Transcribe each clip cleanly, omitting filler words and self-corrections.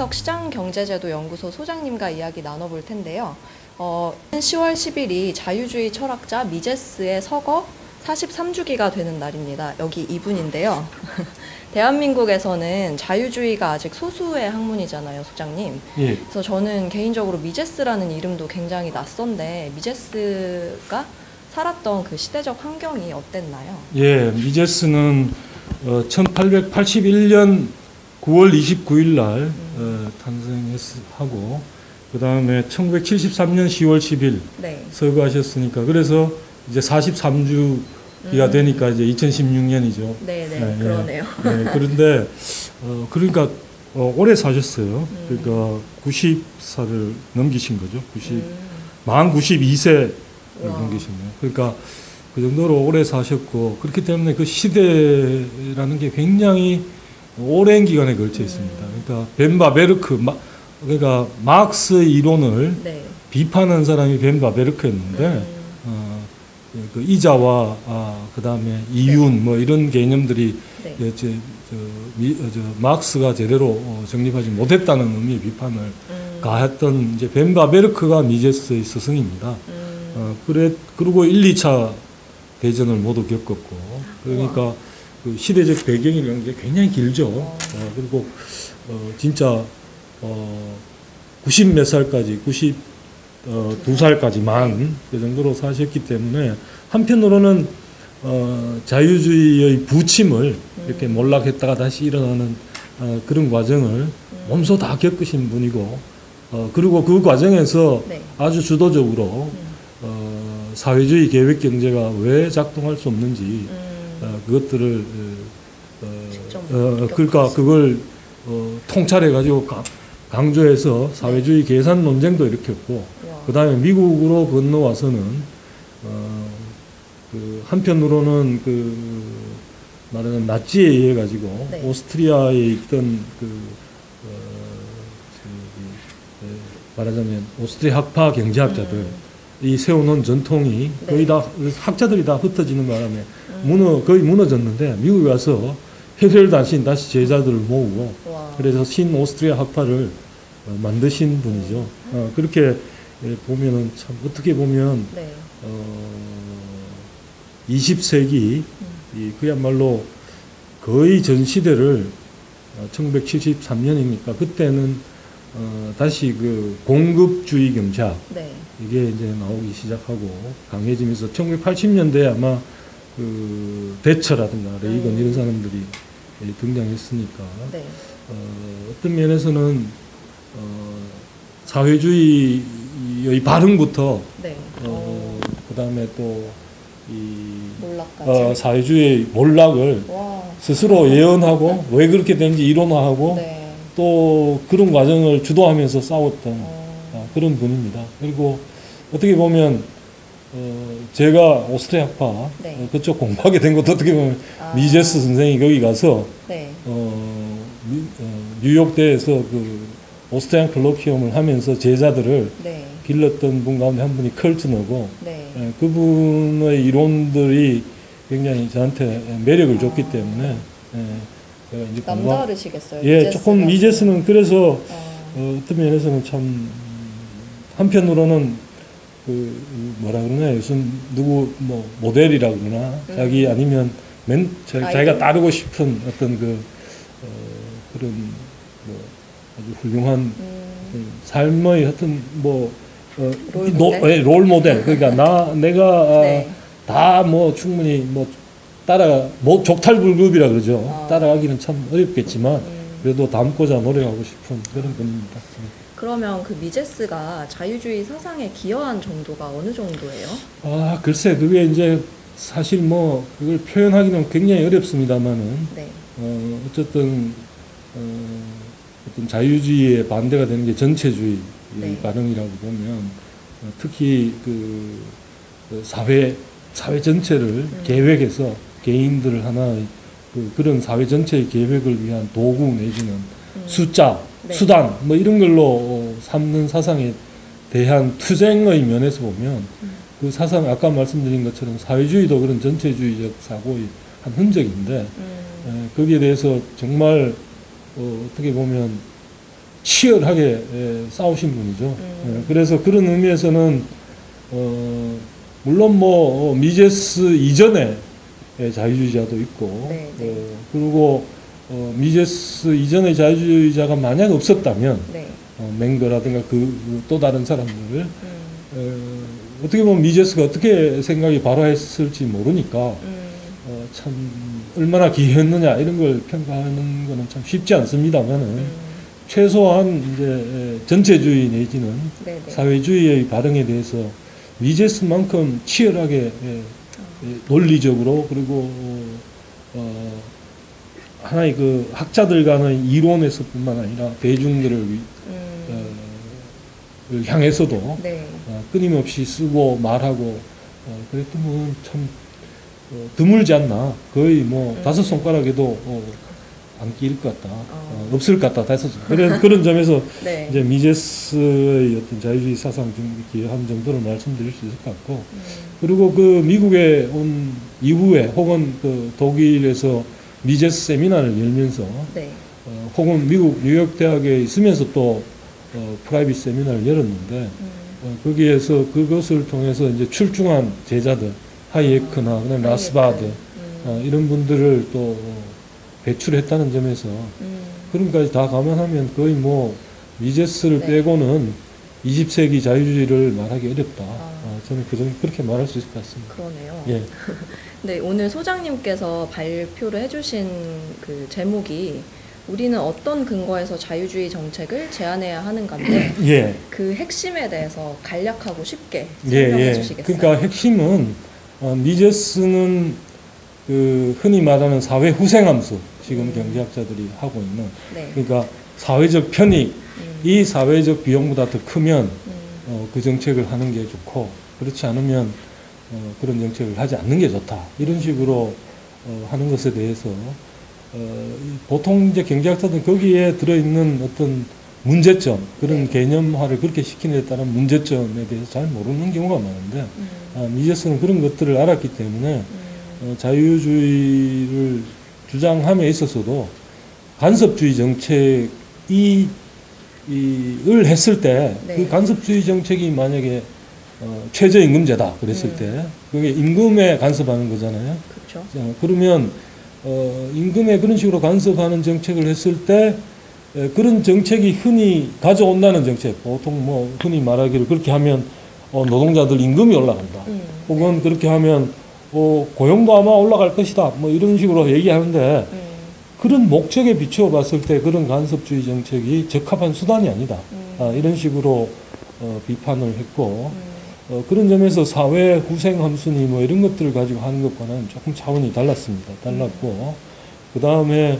김민석 시장경제제도연구소 소장님과 이야기 나눠볼 텐데요. 10월 10일이 자유주의 철학자 미제스의 서거 43주기가 되는 날입니다. 여기 이분인데요. 대한민국에서는 자유주의가 아직 소수의 학문이잖아요, 소장님. 예. 그래서 저는 개인적으로 미제스라는 이름도 굉장히 낯선데 미제스가 살았던 그 시대적 환경이 어땠나요? 예, 미제스는 1881년 9월 29일 날 탄생하고 그 다음에 1973년 10월 10일 네. 서거하셨으니까 그래서 이제 43주기가 되니까 이제 2016년이죠. 네네, 그러네요. 네, 그런데 그러니까 오래 사셨어요. 그러니까 90살을 넘기신 거죠. 만 92세 넘기셨네요. 그러니까 그 정도로 오래 사셨고 그렇기 때문에 그 시대라는 게 굉장히 오랜 기간에 걸쳐 있습니다. 그러니까 벤바베르크, 그러니까 마크스의 이론을 네. 비판한 사람이 벤바베르크였는데 그 이자와 그 다음에 이윤 뭐 이런 개념들이 네. 마크스가 제대로 정립하지 못했다는 의미의 비판을 가했던 이제 벤바베르크가 미제스의 스승입니다. 그리고 1, 2차 대전을 모두 겪었고 그러니까 그 시대적 배경이라는 게 굉장히 길죠. 그리고 진짜 90 몇 살까지 92살까지만 그 정도로 사셨기 때문에 한편으로는 자유주의의 부침을 이렇게 몰락했다가 다시 일어나는 그런 과정을 몸소 다 겪으신 분이고 그리고 그 과정에서 네. 아주 주도적으로 사회주의 계획 경제가 왜 작동할 수 없는지 그것들을 그러니까 그걸 통찰해 가지고 강조해서 사회주의 계산 논쟁도 일으켰고 그 다음에 미국으로 건너와서는 그 한편으로는 그 말하자면 나치에 의해 가지고 네. 오스트리아에 있던 그 말하자면 오스트리아 학파 경제학자들 이 세워놓은 전통이 네. 거의 다 학자들이 다 흩어지는 바람에 거의 무너졌는데 미국에 와서 혈혈단신 다시 제자들을 모으고 와. 그래서 신오스트리아 학파를 만드신 분이죠. 그렇게 보면은 참 어떻게 보면 네. 20세기 그야말로 거의 전 시대를 1973년이니까 그때는 다시 그 공급주의 경제학 네. 이게 이제 나오기 시작하고 강해지면서 1980년대에 아마 그 대처라든가 레이건 이런 사람들이 등장했으니까 네. 어떤 면에서는 사회주의의 발흥부터 네. 그다음에 또 이 몰락까지. 사회주의의 몰락을 와. 스스로 예언하고 왜 그렇게 되는지 이론화하고 네. 또 그런 과정을 주도하면서 싸웠던 그런 분입니다. 그리고 어떻게 보면 제가 오스트리아 학파 네. 그쪽 공부하게 된 것도 어떻게 보면 미제스 선생이 거기 가서 네. 뉴욕대에서 그 오스트리안 콜로키움을 하면서 제자들을 네. 길렀던 분 가운데 한 분이 컬트너고 네. 그분의 이론들이 굉장히 저한테 매력을 줬기 때문에 제가 이제 남다르시겠어요. 예, 조금 미제스는 그래서 어떤 면에서는 참 한편으로는 그 뭐라 그러나 무슨 누구 뭐 모델이라 그러나 자기 아니면 자기가 따르고 싶은 어떤 그 그런 뭐 아주 훌륭한 삶의 하여튼 뭐 롤 모델 그러니까 내가 네. 다 뭐 충분히 뭐 족탈불급이라 그러죠. 따라가기는 참 어렵겠지만 그래도 닮고자 노력하고 싶은 그런 분입니다. 그러면 그 미제스가 자유주의 사상에 기여한 정도가 어느 정도예요? 글쎄 그게 이제 사실 뭐 그걸 표현하기는 굉장히 어렵습니다만은 네. 어쨌든 어떤 자유주의에 반대가 되는 게 전체주의 네. 반응이라고 보면 특히 그 사회 전체를 계획해서 개인들 하나의 그런 사회 전체의 계획을 위한 도구 내지는 숫자, 네. 수단 뭐 이런 걸로 삼는 사상에 대한 투쟁의 면에서 보면 그 사상 아까 말씀드린 것처럼 사회주의도 그런 전체주의적 사고의 한 흔적인데 거기에 대해서 정말 어떻게 보면 치열하게 싸우신 분이죠. 그래서 그런 의미에서는 물론 뭐 미제스 이전에 자유주의자도 있고 네, 네. 그리고 미제스 이전의 자유주의자가 만약 없었다면 네. 맹거라든가 또 다른 사람들을 어떻게 보면 미제스가 어떻게 생각이 바로했을지 모르니까 참 얼마나 기했느냐 이런 걸 평가하는 거는 참 쉽지 않습니다만은 최소한 이제 전체주의 내지는 네, 네. 사회주의의 발흥에 대해서 미제스만큼 치열하게 논리적으로 그리고 하나의 그 학자들 간의 이론에서뿐만 아니라 대중들을 향해서도 네. 끊임없이 쓰고 말하고 그랬더니 참 드물지 않나. 거의 뭐 다섯 손가락에도 안 끼일 것 같다. 없을 것 같다. 다섯 그런 점에서 네. 이제 미제스의 어떤 자유주의 사상 기여한 정도로 말씀드릴 수 있을 것 같고, 그리고 그 미국에 온 이후에 혹은 그 독일에서 미제스 세미나를 열면서 네. 혹은 미국 뉴욕 대학에 있으면서 또 프라이빗 세미나를 열었는데 거기에서 그것을 통해서 이제 출중한 제자들 하이에크나 그다음에 라스바드 이런 분들을 또 배출했다는 점에서 그런 것까지 다 감안하면 거의 뭐 미제스를 네. 빼고는 20세기 자유주의를 말하기 어렵다. 저는 그렇게 말할 수 있을 것 같습니다. 그러네요. 예. 네, 오늘 소장님께서 발표를 해주신 그 제목이 우리는 어떤 근거에서 자유주의 정책을 제안해야 하는가인데 예. 그 핵심에 대해서 간략하고 쉽게 예, 설명해 예. 주시겠어요? 그러니까 핵심은 미제스는 그 흔히 말하는 사회 후생함수 지금 경제학자들이 하고 있는 네. 그러니까 사회적 편익 이 사회적 비용보다 더 크면 그 정책을 하는 게 좋고 그렇지 않으면 그런 정책을 하지 않는 게 좋다 이런 식으로 하는 것에 대해서 보통 이제 경제학자들은 거기에 들어있는 어떤 문제점 그런 네. 개념화를 그렇게 시키는 데 따른 문제점에 대해서 잘 모르는 경우가 많은데 미제스는 그런 것들을 알았기 때문에 자유주의를 주장함에 있어서도 간섭주의 정책이 을 했을 때 그 네. 간섭주의 정책이 만약에 최저임금제다 그랬을 때 그게 임금에 간섭하는 거잖아요. 그렇죠. 그러면 임금에 그런 식으로 간섭하는 정책을 했을 때 그런 정책이 흔히 가져온다는 정책 보통 뭐 흔히 말하기를 그렇게 하면 노동자들 임금이 올라간다. 혹은 그렇게 하면 고용도 아마 올라갈 것이다. 뭐 이런 식으로 얘기하는데 그런 목적에 비추어 봤을 때 그런 간섭주의 정책이 적합한 수단이 아니다. 이런 식으로 비판을 했고 그런 점에서 사회 후생 함수니 뭐 이런 것들을 가지고 하는 것과는 조금 차원이 달랐습니다. 달랐고 그 다음에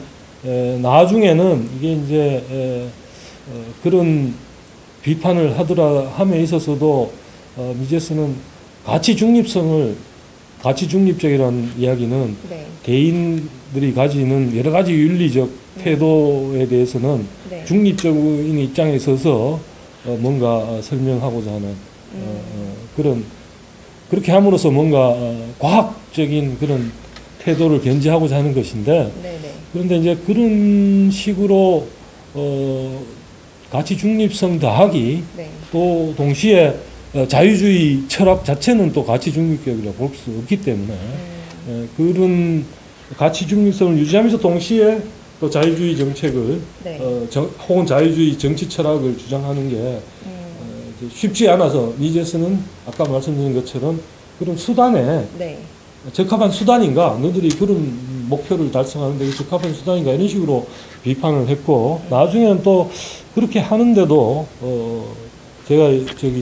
나중에는 이게 이제 그런 비판을 함에 있어서도 미제스는 가치 중립적이라는 이야기는 네. 개인들이 가지는 여러 가지 윤리적 태도에 대해서는 네. 중립적인 입장에 서서 뭔가 설명하고자 하는 그렇게 함으로써 뭔가 과학적인 그런 태도를 견지하고자 하는 것인데 네네. 그런데 이제 그런 식으로 가치 중립성 더하기 네. 또 동시에 자유주의 철학 자체는 또 가치 중립적이라고 볼 수 없기 때문에 그런 가치 중립성을 유지하면서 동시에 또 자유주의 정책을 네. 혹은 자유주의 정치 철학을 주장하는 게 쉽지 않아서 미제스는 아까 말씀드린 것처럼 그런 수단에 네. 적합한 수단인가 너희들이 그런 목표를 달성하는 데 적합한 수단인가 이런 식으로 비판을 했고 나중에는 또 그렇게 하는데도 제가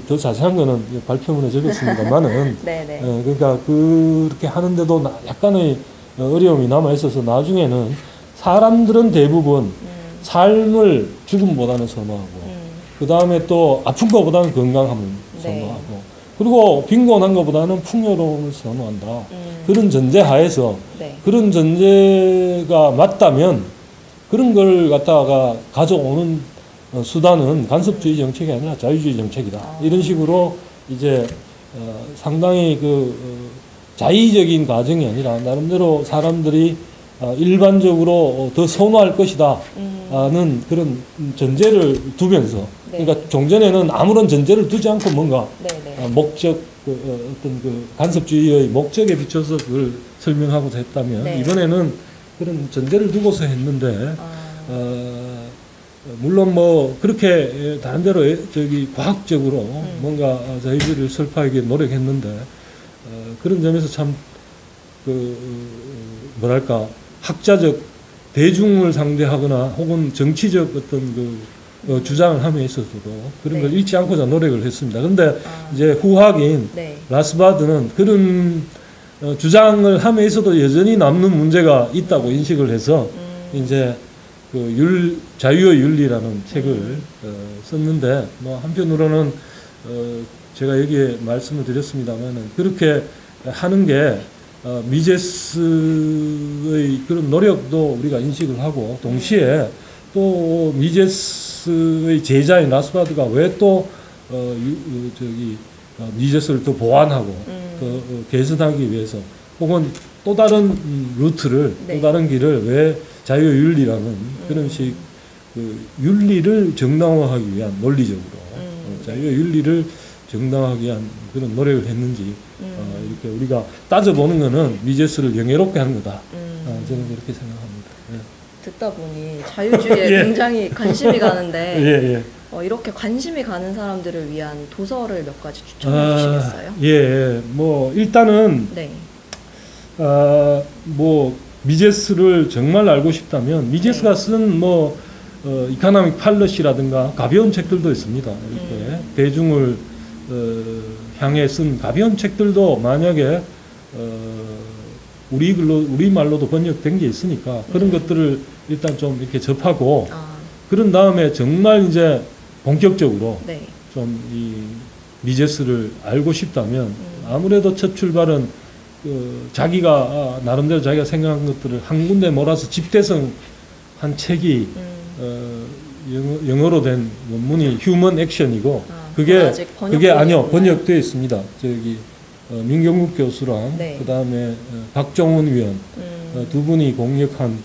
더 자세한 거는 발표문에 적었습니다만은 네네. 그러니까 그렇게 하는데도 약간의 어려움이 남아 있어서 나중에는 사람들은 대부분 삶을 죽음보다는 선호하고 그 다음에 또 아픈 것보다는 건강함을 선호하고 그리고 빈곤한 것보다는 풍요로움을 선호한다. 그런 전제 하에서 네. 그런 전제가 맞다면 그런 걸 갖다가 가져오는 수단은 간섭주의 정책이 아니라 자유주의 정책이다. 이런 식으로 이제 상당히 자의적인 과정이 아니라 나름대로 사람들이 일반적으로 더 선호할 것이다. 는 그런 전제를 두면서 네. 그러니까 종전에는 아무런 전제를 두지 않고 뭔가 네네. 목적 어떤 그 간섭주의의 목적에 비춰서 그걸 설명하고자 했다면 네. 이번에는 그런 전제를 두고서 했는데 물론 뭐 그렇게 다른 데로 저기 과학적으로 뭔가 자유주의를 설파하기 노력했는데 그런 점에서 참 그 뭐랄까 학자적 대중을 상대하거나 혹은 정치적 어떤 그 주장을 함에 있어서도 그런 걸 네. 잃지 않고자 노력을 했습니다. 그런데 이제 후학인 네. 라스바드는 그런 주장을 함에 있어도 여전히 남는 문제가 있다고 인식을 해서 이제 그 자유의 윤리라는 책을 썼는데 뭐 한편으로는 제가 여기에 말씀을 드렸습니다만은 그렇게 하는 게 미제스의 그런 노력도 우리가 인식을 하고 동시에 또 미제스의 제자인 라스바드가 왜 또 미제스를 또 보완하고 또 개선하기 위해서 혹은 또 다른 루트를 네. 또 다른 길을 왜 자유의 윤리라는 그런 식 그 윤리를 정당화하기 위한 논리적으로 자유의 윤리를 정당화하기 위한 그런 노력을 했는지 이렇게 우리가 따져보는 것은 미제스를 영예롭게 하는 거다. 저는 그렇게 생각합니다. 예. 듣다 보니 자유주의에 예. 굉장히 관심이 가는데 예, 예. 이렇게 관심이 가는 사람들을 위한 도서를 몇 가지 추천해 주시겠어요? 예, 뭐 일단은 네. 뭐 미제스를 정말 알고 싶다면 미제스가 쓴 뭐 이코노믹 팔러시라든가 가벼운 책들도 있습니다. 이렇게 대중을 향해 쓴 가벼운 책들도 만약에 우리 말로도 번역된 게 있으니까 그런 것들을 일단 좀 이렇게 접하고 그런 다음에 정말 이제 본격적으로 네. 좀 이 미제스를 알고 싶다면 아무래도 첫 출발은 자기가 나름대로 자기가 생각한 것들을 한 군데 몰아서 집대성 한 책이 영어로 된 원문이 휴먼 액션이고 그게 아니요 번역되어 있습니다. 저기 민경국 교수랑 네. 그 다음에 박정훈 위원 두 분이 공역한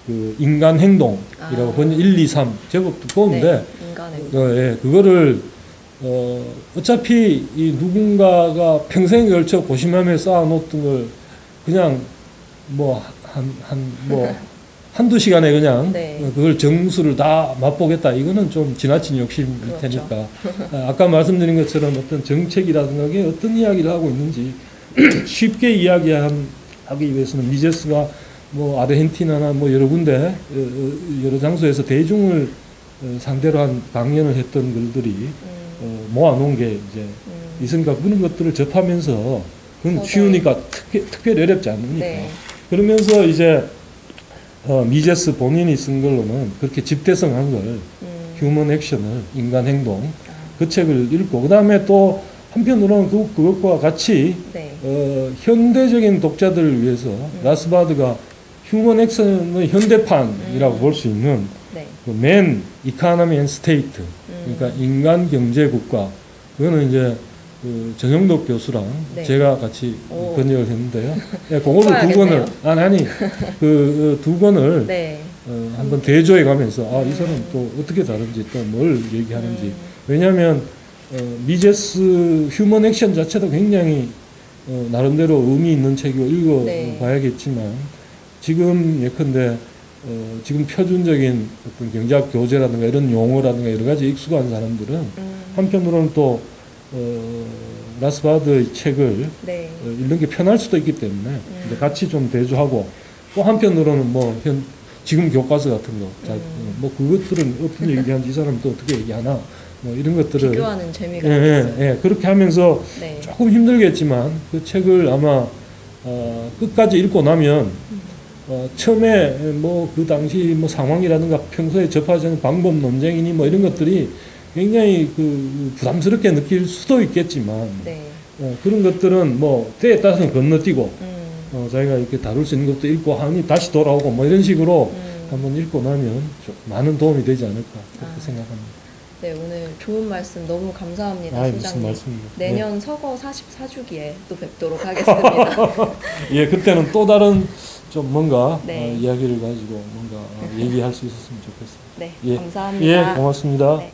그 인간 행동이라고 번역 1, 2, 3 제법 두꺼운데 네. 인간 행동. 예, 그거를 어차피 이 누군가가 평생에 걸쳐 고심하며 쌓아놓던 걸 그냥 뭐 한두 시간에 그냥 네. 그걸 정수를 다 맛보겠다. 이거는 좀 지나친 욕심일 그렇죠. 테니까. 아까 말씀드린 것처럼 어떤 정책이라든가 이게 어떤 이야기를 하고 있는지 쉽게 이야기하기 위해서는 미제스가 뭐 아르헨티나나 뭐 여러 군데 여러 장소에서 대중을 상대로 한 강연을 했던 글들이 모아놓은 게 이제 있으니까 그런 것들을 접하면서 그건 쉬우니까 특별히 어렵지 않으니까 네. 그러면서 이제 미제스 본인이 쓴 걸로는 그렇게 집대성한 걸 휴먼 액션을 인간 행동 그 책을 읽고 그 다음에 또 한편으로는 그것과 같이 네. 현대적인 독자들을 위해서 라스바드가 휴먼 액션의 현대판이라고 볼 수 있는 네. 맨 이코노미 앤 스테이트 그러니까 인간 경제 국가 그거는 이제 그 정영덕 교수랑 네. 제가 같이 오. 번역을 했는데요. 예, 그거를 두 권을 그 두 권을 네. 한번 대조해 가면서 이 사람 또 어떻게 다른지 또 뭘 얘기하는지 왜냐하면 미제스 휴먼 액션 자체도 굉장히 나름대로 의미 있는 책이고 읽어봐야겠지만 지금 예컨대 지금 표준적인 어떤 경제학 교재라든가 이런 용어라든가 여러 가지 익숙한 사람들은 한편으로는 또 라스바드의 책을 네. 읽는 게 편할 수도 있기 때문에 근데 같이 좀 대조하고 또 한편으로는 뭐 지금 교과서 같은 거 뭐 그것들은 어떤 얘기하는지 이 사람은 또 어떻게 얘기하나 뭐 이런 것들을 비교하는 재미가 있어요. 예, 그렇게 하면서 네. 조금 힘들겠지만 그 책을 아마 끝까지 읽고 나면 처음에 뭐 그 당시 뭐 상황이라든가 평소에 접하지 않은 방법 논쟁이니 뭐 이런 것들이 굉장히 그 부담스럽게 느낄 수도 있겠지만 네. 그런 것들은 뭐 때에 따라서는 건너뛰고 자기가 이렇게 다룰 수 있는 것도 읽고 하니 다시 돌아오고 뭐 이런 식으로 한번 읽고 나면 좀 많은 도움이 되지 않을까 그렇게 생각합니다. 네, 오늘 좋은 말씀 너무 감사합니다, 무슨 소장님. 말씀입니다. 내년 서거 44주기에 또 뵙도록 하겠습니다. 예, 그때는 또 다른 좀 뭔가 네. 이야기를 가지고 뭔가 얘기할 수 있었으면 좋겠습니다. 네, 예. 감사합니다. 예, 고맙습니다. 네.